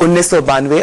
1992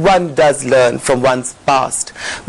one does learn from one's past,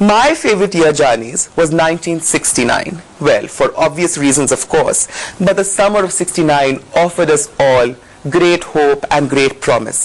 My favorite year, Janis, was 1969. Well, for obvious reasons, of course, but the summer of 69 offered us all great hope and great promise.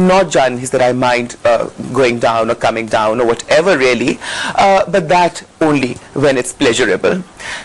Not Janis that I mind going down or coming down or whatever really, but that only when it's pleasurable.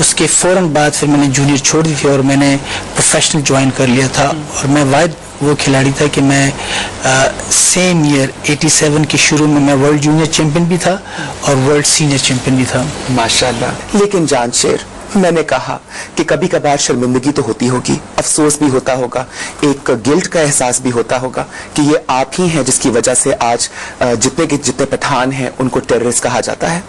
اس کے فوراً بعد پھر میں نے junior چھوڑ دی تھی اور میں نے پروفیشنل جوائن کر لیا تھا. اور میں واحد وہ کھلاڑی تھا کہ میں سیم ایئر 87 کے شروع میں ورلڈ جونیئر چیمپئن بھی تھا اور ورلڈ سینئر چیمپئن بھی تھا. ماشاءاللہ. لیکن جان شیر، میں نے کہا کہ کبھی کبھار شرمندگی تو ہوتی ہوگی، افسوس بھی ہوتا ہوگا، ایک گلٹ کا احساس بھی ہوتا ہوگا کہ یہ آپ ہی ہیں جس کی وجہ سے آج جتنے پٹھان ہیں ان کو ٹیررسٹ کہا جاتا ہے.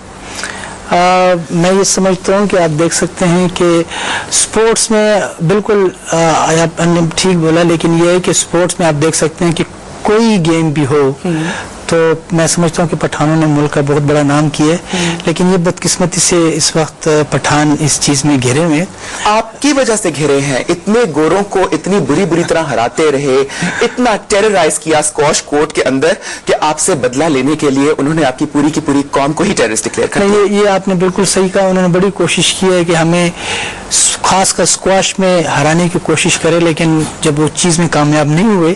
میں یہ سمجھتا ہوں کہ آپ دیکھ سکتے ہیں کہ سپورٹس میں بالکل آپ نے ٹھیک بولا، لیکن یہ ہے کہ سپورٹس میں آپ دیکھ سکتے ہیں کہ کوئی گیم بھی ہو تو میں سمجھتا ہوں کہ پٹھانوں نے ملک کا بہت بڑا نام کیا ہے، لیکن یہ بدقسمتی سے اس وقت پٹھان اس چیز میں گھرے ہوئے. آپ کی وجہ سے گھرے ہیں، اتنے گوروں کو اتنی بری طرح ہراتے رہے، اتنا ٹیررائز کیا اسکواش کورٹ کے اندر کہ آپ سے بدلہ لینے کے لیے انہوں نے آپ کی پوری قوم کو ہی ٹیررسٹ ڈکلیئر کر دیا. یہ آپ نے بالکل صحیح کہا. انہوں نے بڑی کوشش کی ہے کہ ہمیں خاص کر اسکواش میں ہرانے کی کوشش کرے، لیکن جب وہ چیز میں کامیاب نہیں ہوئے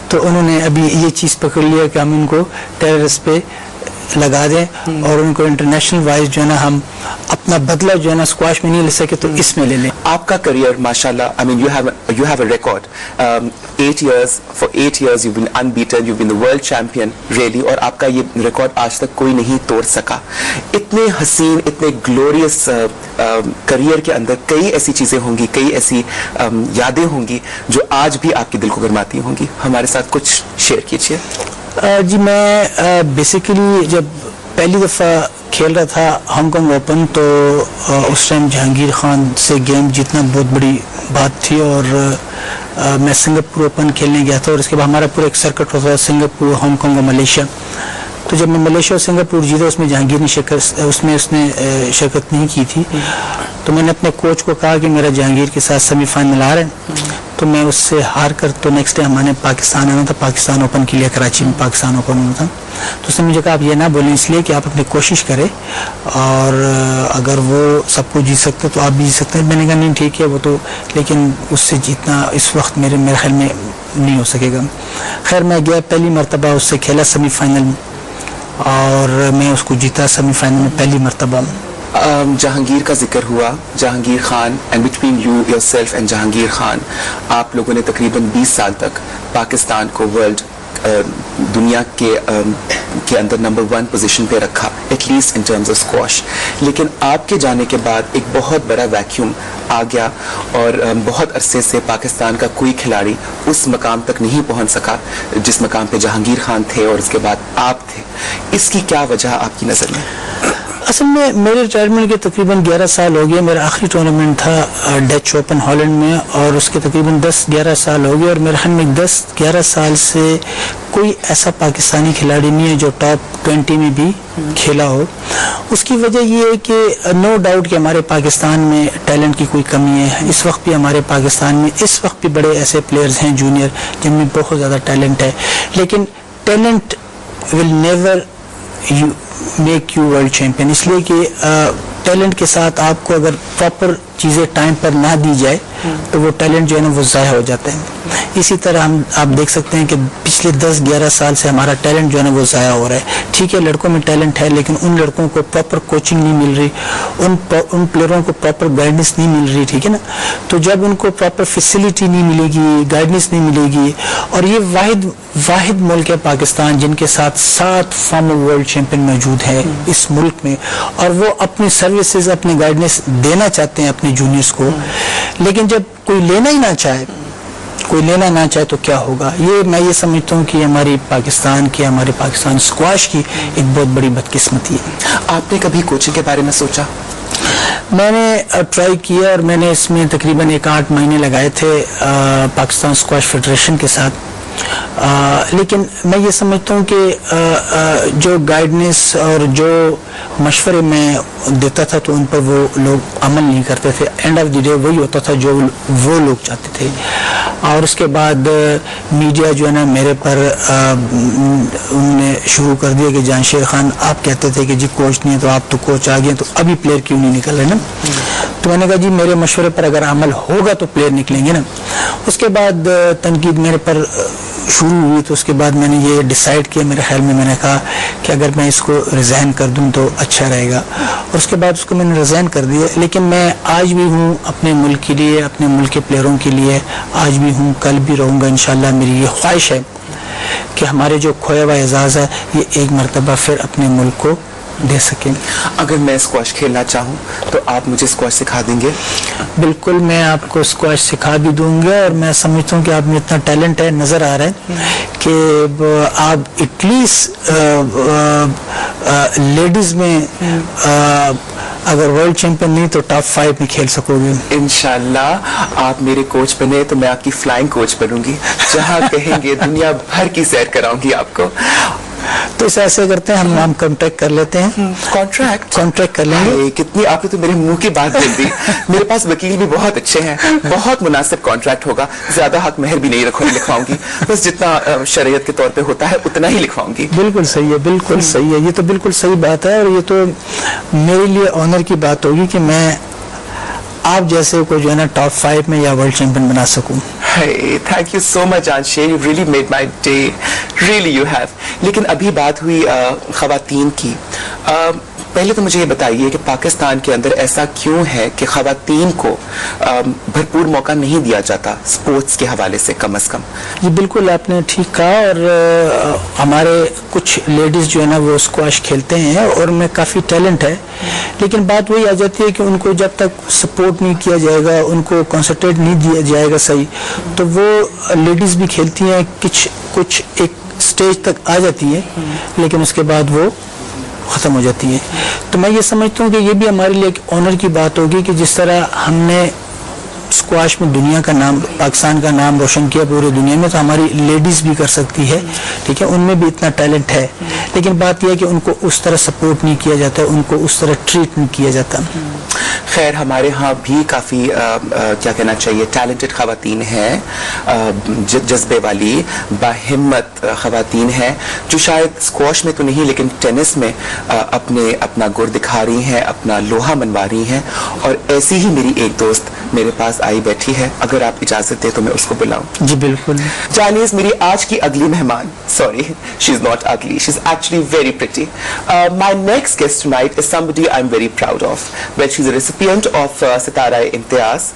تو انہوں نے ابھی یہ چیز پکڑ لیا کہ ہم ان کو ٹیررسٹ پہ لگا دیں اور ان کو انٹرنیشنل وائز جو ہے نا ہم اپنا بدلہ جو ہے نا اسکواش میں نہیں لے سکے تو اس میں لے لیں. آپ کا کریئر ماشاءاللہ، I mean you have a record. 8 years, for 8 years you've been unbeaten, you've been the world champion really, اور آپ کا یہ ریکارڈ آج تک کوئی نہیں توڑ سکا. اتنے حسین، اتنے گلوریس کریئر کے اندر کئی ایسی چیزیں ہوں گی، کئی ایسی یادیں ہوں گی جو آج بھی آپ کے دل کو گرماتی ہوں گی. ہمارے ساتھ کچھ شیئر کیجیے. جی میں بیسیکلی جب پہلی دفعہ کھیل رہا تھا ہانگ کانگ اوپن تو اس ٹائم جہانگیر خان سے گیم جیتنا بہت بڑی بات تھی، اور میں سنگاپور اوپن کھیلنے گیا تھا اور اس کے بعد ہمارا پورا ایک سرکٹ ہوتا ہے سنگاپور، ہانگ کانگ اور ملیشیا. تو جب میں ملیشیا اور سنگاپور جیتا اس میں جہانگیر نے اس نے شرکت نہیں کی تھی. تو میں نے اپنے کوچ کو کہا کہ میرا جہانگیر کے ساتھ سیمی فائنل آ رہا ہے، تو میں اس سے ہار کر تو نیکسٹ ڈے ہمارے پاکستان آنا تھا، پاکستان اوپن کے لیے کراچی میں پاکستان اوپن ہونا تھا. تو اس نے مجھے کہا آپ یہ نہ بولیں اس لیے کہ آپ اپنی کوشش کریں اور اگر وہ سب کو جیت سکتے تو آپ بھی جیت سکتے ہیں. میں نے کہا نہیں ٹھیک ہے وہ تو، لیکن اس سے جیتنا اس وقت میرے خیال میں نہیں ہو سکے گا. خیر میں گیا، پہلی مرتبہ اس سے کھیلا سیمی فائنل میں اور میں اس کو جیتا سیمی فائنل میں پہلی مرتبہ. جہانگیر کا ذکر ہوا، Jahangir Khan, and between you your self and Jahangir Khan آپ لوگوں نے تقریباً 20 سال تک پاکستان کو ورلڈ دنیا کے اندر نمبر 1 پوزیشن پہ رکھا، at least in terms of squash. لیکن آپ کے جانے کے بعد ایک بہت بڑا ویکیوم آ گیا اور بہت عرصے سے پاکستان کا کوئی کھلاڑی اس مقام تک نہیں پہنچ سکا جس مقام پہ جہانگیر خان تھے اور اس کے بعد آپ تھے. اس کی کیا وجہ آپ کی نظر میں؟ اصل میں میرے ریٹائرمنٹ کے تقریباً 11 سال ہو گئے. میرا آخری ٹورنامنٹ تھا ڈچ اوپن ہالینڈ میں اور اس کے تقریباً 10-11 سال ہو گئے، اور میرے خیال میں 10-11 سال سے کوئی ایسا پاکستانی کھلاڑی نہیں ہے جو ٹاپ 20 میں بھی کھیلا ہو. اس کی وجہ یہ ہے کہ نو ڈاؤٹ کہ ہمارے پاکستان میں ٹیلنٹ کی کوئی کمی ہے. اس وقت بھی ہمارے پاکستان میں اس وقت بھی بڑے ایسے پلیئرز ہیں جونیئر جن میں بہت زیادہ ٹیلنٹ ہے، لیکن talent will never make you world champion. اس لیے کہ ٹیلنٹ کے ساتھ آپ کو اگر پراپر چیزیں ٹائم پر نہ دی جائے تو وہ ٹیلنٹ جو ہے نا وہ ضائع ہو جاتا ہے. اسی طرح آپ دیکھ سکتے ہیں کہ پچھلے 10-11 سال سے ہمارا ٹیلنٹ جو ہے نا وہ ضائع ہو رہا ہے. ٹھیک ہے لڑکوں میں ٹیلنٹ ہے لیکن ان لڑکوں کو پراپر کوچنگ نہیں مل رہی، ان پلیئروں کو پراپر گائیڈنس نہیں مل رہی. ٹھیک ہے نا، تو جب ان کو پراپر فیسلٹی نہیں ملے گی، گائیڈنس نہیں ملے گی، اور یہ واحد ملک ہے پاکستان جن کے ساتھ 7 فارمر ورلڈ چیمپئن موجود ہیں اس ملک میں، اور وہ اپنی سروسز اپنی گائیڈنس دینا چاہتے ہیں اپنے جونیئرس کو، لیکن جب کوئی لینا ہی نہ چاہے تو کیا ہوگا. میں یہ سمجھتا ہوں کہ ہمارے پاکستان اسکواش کی ایک بہت بڑی بدقسمتی ہے. آپ نے کبھی کوچنگ کے بارے میں سوچا؟ میں نے ٹرائی کیا اور میں نے اس میں تقریباً 8 مہینے لگائے تھے پاکستان اسکواش فیڈریشن کے ساتھ، لیکن میں یہ سمجھتا ہوں کہ جو گائیڈنس اور جو مشورے میں دیتا تھا تو ان پر وہ لوگ عمل نہیں کرتے تھے. اینڈ آف دی ڈے وہی ہوتا تھا جو وہ لوگ چاہتے تھے. اور اس کے بعد میڈیا جو ہے نا میرے پر انہوں نے شروع کر دیا کہ جہانشیر خان آپ کہتے تھے کہ جی کوچ نہیں ہے تو آپ تو کوچ آ گئے تو ابھی پلیئر کیوں نہیں نکل رہے نا. تو میں نے کہا جی میرے مشورے پر اگر عمل ہوگا تو پلیئر نکلیں گے نا. اس کے بعد تنقید میرے پر شروع ہوئی تو اس کے بعد میں نے یہ ڈیسائیڈ کیا، میرے خیال میں نے کہا کہ اگر میں اس کو ریزائن کر دوں تو اچھا رہے گا، اور اس کے بعد اس کو میں نے ریزائن کر دیا. لیکن میں آج بھی ہوں اپنے ملک کے لیے، اپنے ملک کے پلیئروں کے لیے آج بھی ہوں، کل بھی رہوں گا انشاءاللہ. میری یہ خواہش ہے کہ ہمارے جو کھویا ہوا اعزاز ہے یہ ایک مرتبہ پھر اپنے ملک کو دے سکیں. اگر میں اسکواش کھیلنا چاہوں تو آپ مجھے اسکواش سکھا دیں گے؟ بالکل، میں آپ کو اسکواش سکھا بھی دوں گا، اور میں سمجھتا ہوں کہ آپ میں اتنا ٹیلنٹ ہے، نظر آ رہا ہے کہ آپ ایٹ لیسٹ لیڈیز میں اگر ورلڈ چیمپئن نہیں تو ٹاپ 5 میں کھیل سکو گے. انشاءاللہ آپ میرے کوچ بنے تو میں آپ کی فلائنگ کوچ بنوں گی، جہاں کہیں گے دنیا بھر کی سیر کراؤں گی آپ کو. تو اس ایسے کرتے ہیں ہم کانٹریکٹ کر لیتے ہیں، کانٹریکٹ کر لیں گے. کتنی آپ نے تو میرے منہ کی بات کر دی. میرے پاس وکیل بھی بہت اچھے ہیں، بہت مناسب کانٹریکٹ ہوگا. زیادہ حق مہر بھی نہیں لکھواؤں گی، بس جتنا شریعت کے طور پہ ہوتا ہے اتنا ہی لکھواؤں گی. بالکل صحیح ہے، بالکل صحیح ہے، یہ تو بالکل صحیح بات ہے. اور یہ تو میرے لیے آنر کی بات ہوگی کہ میں آپ جیسے کو جو ہے نا ٹاپ 5 میں یا ورلڈ چیمپئن بنا سکوں. Hey, thank you so much Anshay, you really made my day, really you have. لیکن ابھی بات ہوئی خواتین کی. پہلے تو مجھے یہ بتائیے کہ پاکستان کے اندر ایسا کیوں ہے کہ خواتین کو بھرپور موقع نہیں دیا جاتا سپورٹس کے حوالے سے کم از کم؟ جی بالکل آپ نے ٹھیک کہا، اور ہمارے کچھ لیڈیز جو ہے نا وہ اسکواش کھیلتے ہیں اور ان میں کافی ٹیلنٹ ہے، لیکن بات وہی آ جاتی ہے کہ ان کو جب تک سپورٹ نہیں کیا جائے گا، ان کو کنسنٹریٹ نہیں دیا جائے گا صحیح، تو وہ لیڈیز بھی کھیلتی ہیں، کچھ ایک سٹیج تک آ جاتی ہے لیکن اس کے بعد وہ ختم ہو جاتی ہے. تو میں یہ سمجھتا ہوں کہ یہ بھی ہمارے لیے ایک آنر کی بات ہوگی کہ جس طرح ہم نے اسکواش میں دنیا کا نام، پاکستان کا نام روشن کیا پورے دنیا میں، تو ہماری لیڈیز بھی کر سکتی ہے. ٹھیک ہے، ان میں بھی اتنا ٹیلنٹ ہے، لیکن بات یہ ہے کہ ان کو اس طرح سپورٹ نہیں کیا جاتا، ان کو اس طرح ٹریٹ نہیں کیا جاتا. خیر ہمارے ہاں بھی کافی کیا کہنا چاہیے ٹیلنٹڈ خواتین ہیں، جذبے والی باہمت خواتین ہیں، جو شاید اسکواش میں تو نہیں لیکن ٹینس میں اپنا گر دکھا رہی ہیں، اپنا لوہا منوا رہی ہیں. اور ایسی ہی میری ایک دوست میرے پاس آئی بیٹھی ہے، اگر آپ اجازت دیں تو میں اس کو بلاؤں. جی بالکل. جانیز میری آج کی اگلی مہمان، sorry she is not ugly, she is actually very pretty. My next guest tonight is somebody I'm very proud of. Well, she's a recipient of Sitara Imtiaz.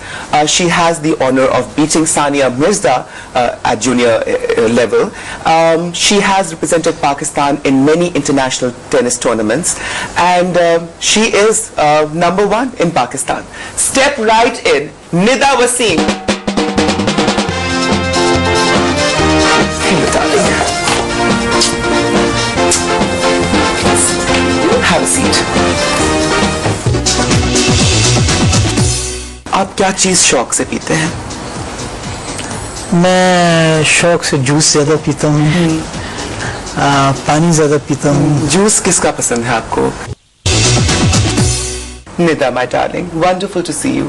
She has the honor of beating Sania Mirza at junior level. She has represented Pakistan in many international tennis tournaments, and she is number 1 in Pakistan. Step right in, Nida Wasim. Have a seat. آپ کیا چیز شوق سے پیتے ہیں؟ میں شوق سے جوس زیادہ پیتا ہوں، پانی زیادہ پیتا ہوں. جوس کس کا پسند ہے آپ کو؟ Nida my darling, wonderful to see you.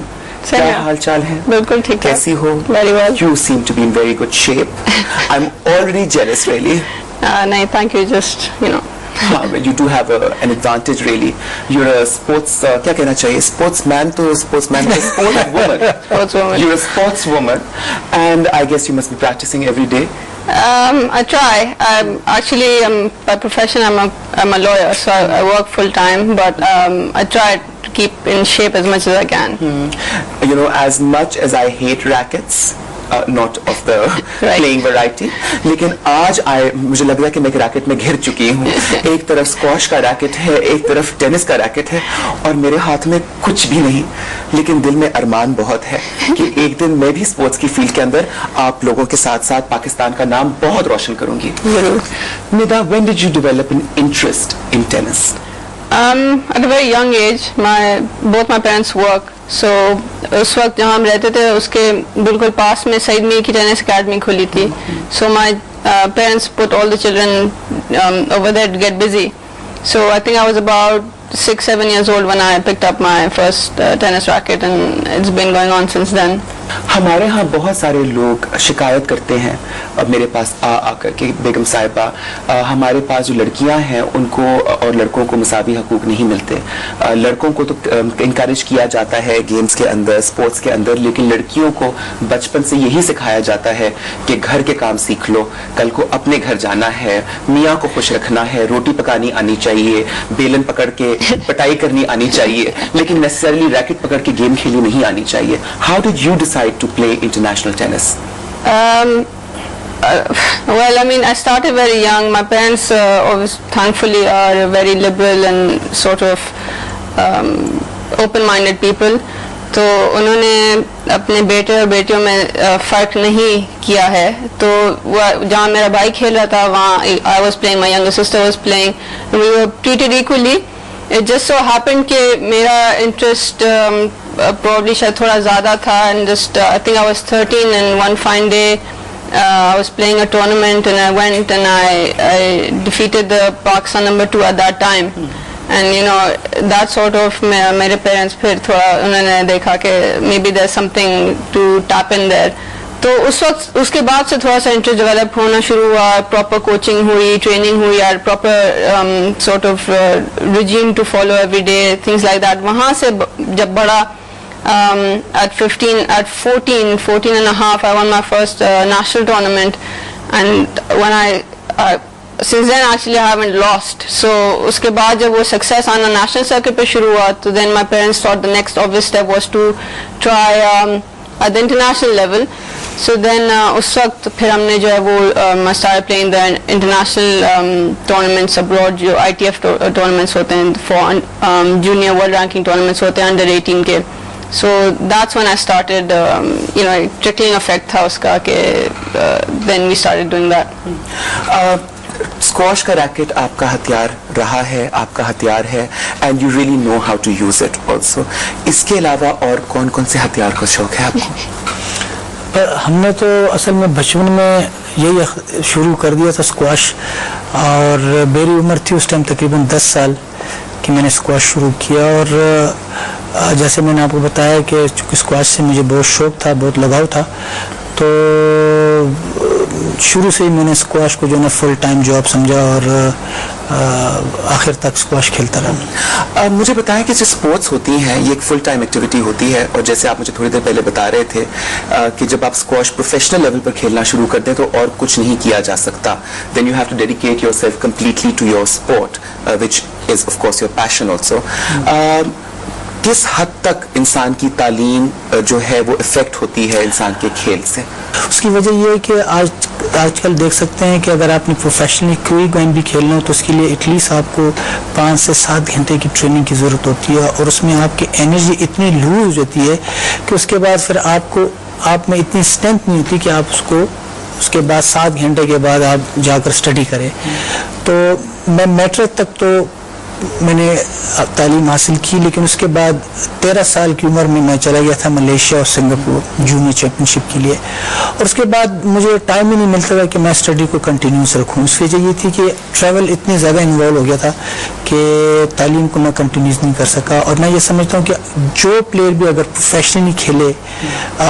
کیا حال چال ہے؟ بالکل ٹھیک ہے. کیسی ہو؟ Very well. You seem to be in very good shape. I am already jealous really. نہیں thank you, just you know. You do have an advantage really. You're a sports کیا کہنا چاہیے، sports man to sports woman. Sportswoman. You're a sports woman and I guess you must be practicing every day. I try. Actually by profession I'm a lawyer, so I work full time, but I try to keep in shape as much as I can. You know, as much as I hate rackets, not of the playing variety, لیکن آج مجھے لگ رہا ہے کہ میں ایک racket میں گھر چکی ہوں. ایک طرف اسکواش کا ریکٹ ہے، ایک طرف ٹینس کا ریکٹ ہے، اور میرے ہاتھ میں کچھ بھی نہیں، لیکن دل میں ارمان بہت ہے کہ ایک دن میں بھی اسپورٹس کی فیلڈ کے اندر آپ لوگوں کے ساتھ ساتھ پاکستان کا نام بہت روشن کروں گی. ندا, when did you develop an interest in tennis? At a very young age, both my parents work. So اس وقت جہاں ہم رہتے تھے اس کے بالکل پاس میں سعید میر کی ٹینس اکیڈمی کھلی تھی. So my parents put all the children over there to get busy. So I think I was about 6-7 years old when I picked up my first tennis racket, and it's been going on since then. ہمارے ہاں بہت سارے لوگ شکایت کرتے ہیں میرے پاس آ کر کے بیگم صاحبہ ہمارے پاس جو لڑکیاں ہیں ان کو اور لڑکوں کو مساوی حقوق نہیں ملتے. لڑکوں کو تو انکریج کیا جاتا ہے گیمز کے اندر, اسپورٹس کے اندر, لیکن لڑکیوں کو بچپن سے یہی سکھایا جاتا ہے کہ گھر کے کام سیکھ لو, کل کو اپنے گھر جانا ہے, میاں کو خوش رکھنا ہے, روٹی پکانی آنی چاہیے, بیلن پکڑ کے پٹائی کرنی آنی چاہیے, لیکن نیسسریلی ریکٹ پکڑ کے گیم کھیلنی نہیں آنی چاہیے. How did you decide to play international tennis? Well, I mean, I started very young. My parents, thankfully, are very liberal and sort of open-minded people. تو انہوں نے اپنے بیٹے اور بیٹیوں میں فرق نہیں کیا ہے. تو جہاں میرا بھائی کھیل رہا تھا وہاں I was playing, my younger sister was playing, and we were treated equally. It just so happened کہ میرا انٹرسٹ probably شاید تھوڑا زیادہ تھا, and just I think I was 13 and one fine day I was playing a tournament and I went and I defeated the Pakistan number 2 at that time. And you know that sort of میرے parents پھر تھوڑا انہوں نے دیکھا کہ maybe there's something to tap in there. تو اس وقت اس کے بعد سے تھوڑا سا انٹرسٹ ڈیولپ ہونا شروع ہوا, پراپر کوچنگ ہوئی, ٹریننگ ہوئی, اور proper sort of regime to follow every day, things like that. وہاں سے جب بڑا at 14 and a half I won my first national tournament, and when I since then actually I haven't lost. So اس کے بعد جب وہ success آنا national circuit پہ شروع ہوا تو then my parents thought the next obvious step was to try at the international level. So then اس وقت پھر ہم نے جو ہے وہ I started playing the international tournaments abroad, جو ITF tournaments ہوتے ہیں, for junior world ranking tournaments ہوتے ہیں under 18 کے. So that's when I started you know trickling effect تھا اس کا کہ then we started doing that. Squash کا ریکٹ آپ کا ہتھیار رہا ہے, آپ کا ہتھیار ہے, and you really know how to use it also. اس کے علاوہ اور کون کون سے ہتھیار کا شوق ہے آپ کو؟ ہم نے تو اصل میں بچپن میں یہی شروع کر دیا تھا اسکواش, اور میری عمر تھی اس ٹائم تقریباً 10 سال کہ میں نے اسکواش شروع کیا. اور جیسے میں نے آپ کو بتایا کہ چونکہ اسکواش سے مجھے بہت شوق تھا, بہت لگاؤ تھا, تو شروع سے ہی میں نے اسکواش کو جو ہے نا فل ٹائم جاب سمجھا اور آخر تک اسکواش کھیلتا رہا. مجھے بتائیں کہ جو اسپورٹس ہوتی ہیں یہ ایک فل ٹائم ایکٹیویٹی ہوتی ہے, اور جیسے آپ مجھے تھوڑی دیر پہلے بتا رہے تھے کہ جب آپ اسکواش پروفیشنل لیول پر کھیلنا شروع کر دیں تو اور کچھ نہیں کیا جا سکتا. Then you have to dedicate yourself completely to your sport which is of course your passion also. کس حد تک انسان کی تعلیم جو ہے وہ افیکٹ ہوتی ہے انسان کے کھیل سے؟ اس کی وجہ یہ ہے کہ آج کل دیکھ سکتے ہیں کہ اگر آپ نے پروفیشنلی کوئی گیم بھی کھیلنا ہو تو اس کے لیے ایٹ لیسٹ آپ کو 5 سے 7 گھنٹے کی ٹریننگ کی ضرورت ہوتی ہے, اور اس میں آپ کی انرجی اتنی لوز ہو جاتی ہے کہ اس کے بعد پھر آپ میں اتنی اسٹرینتھ نہیں ہوتی کہ آپ اس کے بعد 7 گھنٹے کے بعد آپ جا کر اسٹڈی کریں. تو میں میٹرک تک تو میں نے تعلیم حاصل کی, لیکن اس کے بعد 13 سال کی عمر میں چلا گیا تھا ملیشیا اور سنگاپور جونیئر چیمپئن شپ کے لیے, اور اس کے بعد مجھے ٹائم ہی نہیں ملتا تھا کہ میں اسٹڈی کو کنٹینیوس رکھوں. اس وجہ یہ تھی کہ ٹریول اتنی زیادہ انوالو ہو گیا تھا کہ تعلیم کو میں کنٹینیوس نہیں کر سکا. اور میں یہ سمجھتا ہوں کہ جو پلیئر بھی اگر پروفیشنلی کھیلے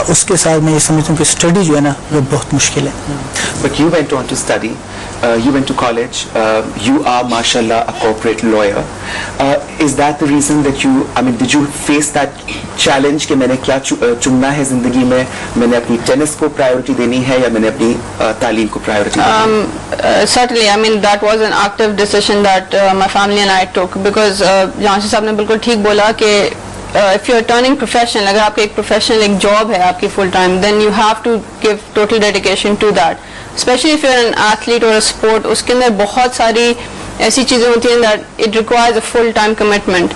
اس کے ساتھ میں یہ سمجھتا ہوں کہ اسٹڈی جو ہے نا وہ بہت مشکل ہے. But you went on to study, you went to college, you are mashallah a corporate lawyer. Is that the reason that did you face that challenge کہ میں نے کیا چننا ہے زندگی میں, میں نے اپنی ٹینس کو پرائیورٹی دینی ہے یا میں نے اپنی تعلیم کو پرائیورٹی دینی ہے؟ Certainly, that was an active decision that my family and I took, because جہانشی صاحب نے بالکل ٹھیک بولا کہ if you are turning professional, اگر آپ کی ایک پروفیشنل ایک جاب ہے آپ کی full time, then you have to give total dedication to that. Especially if you are an athlete or a sport, اس کے اندر بہت ساری ایسی چیزیں ہوتی ہیں that it requires a full time commitment.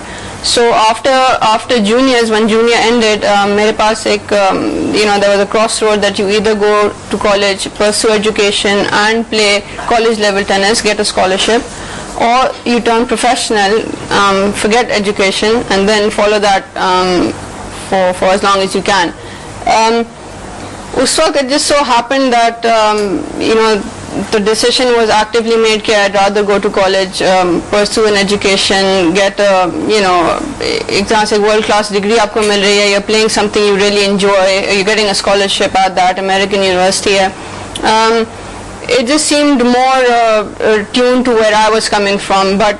So after juniors, when junior ended, میرے پاس ایک there was a crossroad that you either go to college, pursue education and play college level tennis, get a scholarship, or you turn professional, forget education and then follow that for as long as you can. اس وقت it just so happened that the decision was actively made that I'd rather go to college, pursue an education, get a, exam se world class degree aapko mil rahi hai, you're playing something you really enjoy, you're getting a scholarship at that American university hai. It just seemed more tuned to where I was coming from, but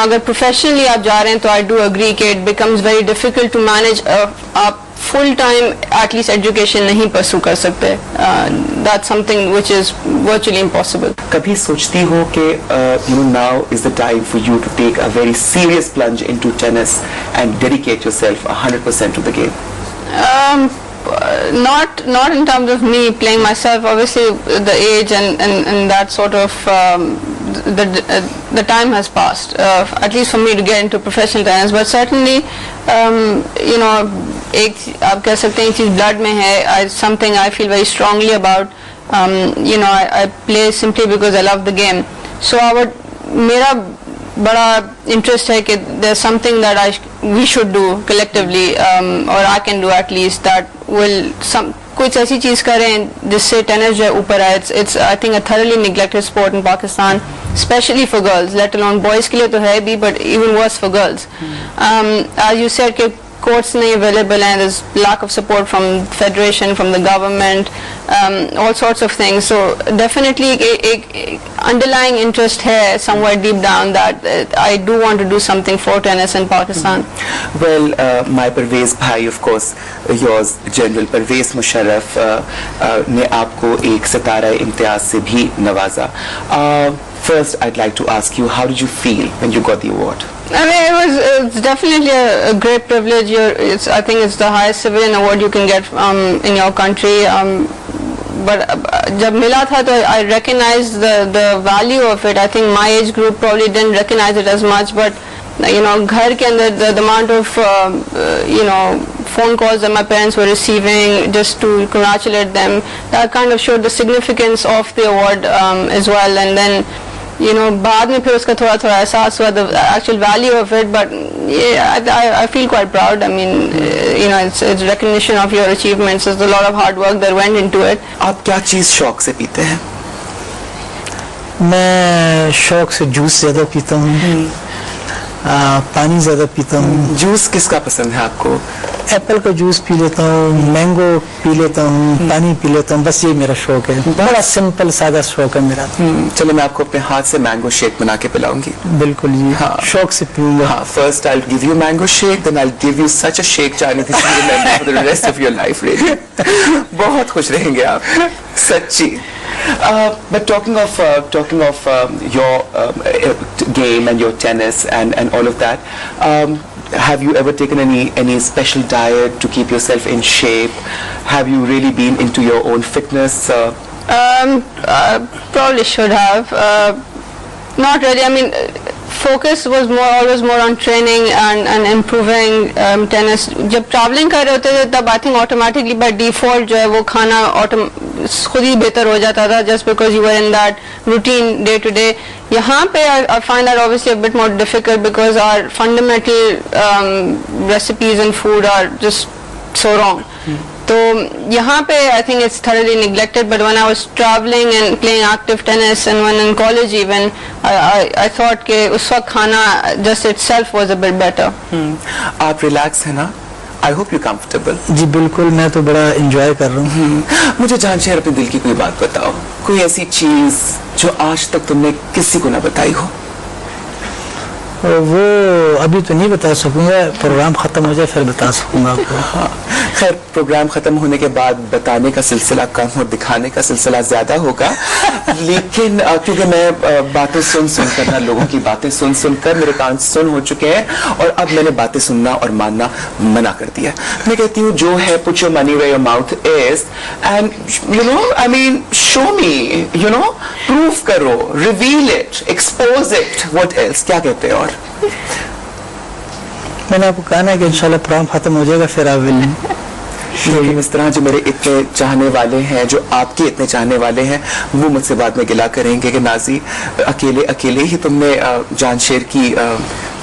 اگر professionally آپ جا رہے ہیں تو I do agree کہ it becomes very difficult to manage. آپ full time at least education نہیں pursue کر سکتے. That something which is virtually impossible. کبھی سوچتی ہو کہ now is the time for you to take a very serious plunge into tennis and dedicate yourself 100% to the game? Not in terms of me playing myself. Obviously, the age and that sort of the time has passed. At least for me to get into professional tennis, but certainly, ایک آپ کہہ سکتے ہیں ایک چیز blood میں ہے. Something I feel very strongly about. I play simply because I love the game. So میرا بڑا انٹرسٹ ہے کہ there is something that we should do collectively, or I can do at least, that will کچھ ایسی چیز کریں جس سے ٹینس جو ہے اوپر آئے. It's I think a thoroughly neglected sport in Pakistan, especially for girls, let alone boys کے لیے تو ہے بھی, but even worse for girls. As you said کہ courts نہیں available ہیں, there's lack of support from federation, from the government, all sorts of things. So definitely ایک underlying interest ہے somewhere deep down that I do want to do something for tennis in Pakistan. Well, my Parvez bhai, of course, yours General Parvez Musharraf نے آپ کو ایک ستارہ امتیاز سے بھی نوازا. First, I'd like to ask you, how did you feel when you got the award? I mean, it's definitely a great privilege. I think it's the highest civilian award you can get in your country. But jab mila tha, to I recognized the value of it. I think my age group probably didn't recognize it as much, but ghar ke andar the amount of phone calls that my parents were receiving just to congratulate them, that kind of showed the significance of the award as well. And then بعد میں پھر اس کا تھوڑا تھوڑا احساس ہوا the actual value of it, but I feel quite proud. I mean, it's recognition of your achievements. There's a lot of hard work that went into it. آپ کیا چیز شوق سے پیتے ہیں؟ میں شوق سے جوس زیادہ پیتا ہوں، پانی زیادہ پیتا ہوں. جوس کس کا پسند ہے آپ کو؟ ایپل کا جوس پی لیتا ہوں، مینگو پی لیتا ہوں، پانی پی لیتا ہوں. بس یہ میرا شوق ہے، بڑا سمپل سادہ شوق ہے میرا. چلو میں آپ کو اپنے ہاتھ سے مینگو شیک بنا کے پلاؤں گی. بالکل جی، شوق سے پیوں گا. First I will give you mango shake, then I will give you such a shake جانی تھی for the rest of your life. Really بہت خوش رہیں گے آپ سچی. But talking of your game and your tennis and all of that, have you ever taken any special diet to keep yourself in shape? Have you really been into your own fitness? Probably should have. Not really. I mean, focus was always more on training and improving tennis. جب traveling کر رہے ہوتے تھے تب I think automatically by default جو ہے وہ کھانا خود ہی بہتر ہو جاتا تھا, just because you were in that routine day to day. یہاں پہ I find that obviously a bit more difficult because our fundamental recipes and food are just so wrong. تو یہاں پہ I think it's thoroughly neglected, but when I was traveling and playing active tennis and when in college even, I thought کہ اس وقت کھانا just itself was a bit better. آپ relax ہیں نا؟ I hope you're comfortable. جی بالکل, میں تو بڑا انجوائے کر رہا ہوں. مجھے جان شہر اپنے دل کی کوئی بات بتاؤ, کوئی ایسی چیز جو آج تک تم نے کسی کو نہ بتائی ہو. وہ ابھی تو نہیں بتا سکوں گا, پروگرام ختم ہو جائے پھر بتا سکوں گا آپ کو. خیر پروگرام ختم ہونے کے بعد بتانے کا سلسلہ کم اور دکھانے کا سلسلہ زیادہ ہوگا, لیکن کیونکہ میں باتیں سن کر لوگوں کی باتیں سن کر میرے کان سن ہو چکے ہیں اور اب میں نے باتیں سننا اور ماننا منع کر دیا. میں کہتی ہوں جو ہے put your money where your mouth is and I mean show me, prove کرو, reveal it, expose it, what else, کیا کہتے ہیں. اور میں نے آپ کو کہا نا کہ انشاءاللہ پروگرام ختم ہو جائے گا پھر آپ لیکن اس طرح جو میرے اتنے چاہنے والے ہیں, جو آپ کے اتنے چاہنے والے ہیں, وہ مجھ سے بعد میں گلا کریں گے کہ نازی اکیلے ہی تم نے جان شیر کی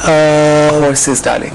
Horses, darling.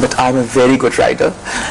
But I'm a very good rider.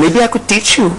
Maybe I could teach you.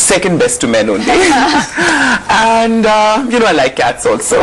second best to men only. And you know, I like cats also.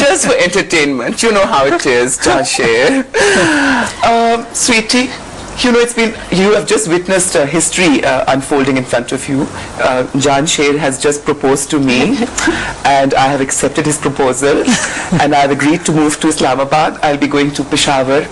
Just for entertainment, you know how it is, Jasher. Sweetie, you know, you have just witnessed history unfolding in front of you. Jan Sher has just proposed to me and I have accepted his proposal and I have agreed to move to Islamabad. I'll be going to Peshawar.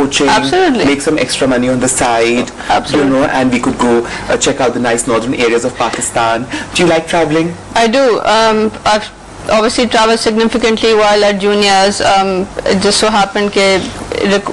coaching, Absolutely. make some extra money on the side. Absolutely. You know, and we could go check out the nice northern areas of Pakistan. Do you like traveling? I do. I've obviously traveled significantly while at juniors. It just so happened that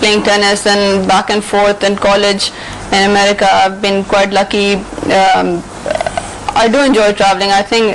Playing tennis, then back and forth in college in America. I've been quite lucky. I do enjoy traveling. I think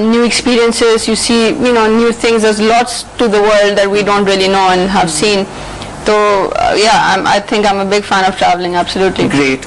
new experiences. You see, you know, new things. There's lots to the world that we don't really know and have seen. So yeah, I think I'm a big fan of traveling. Absolutely. Great.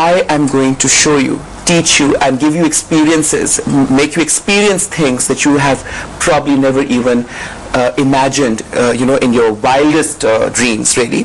I am going to show you, teach you and give you experiences, make you experience things that you have probably never even imagined, you know, in your wildest dreams really.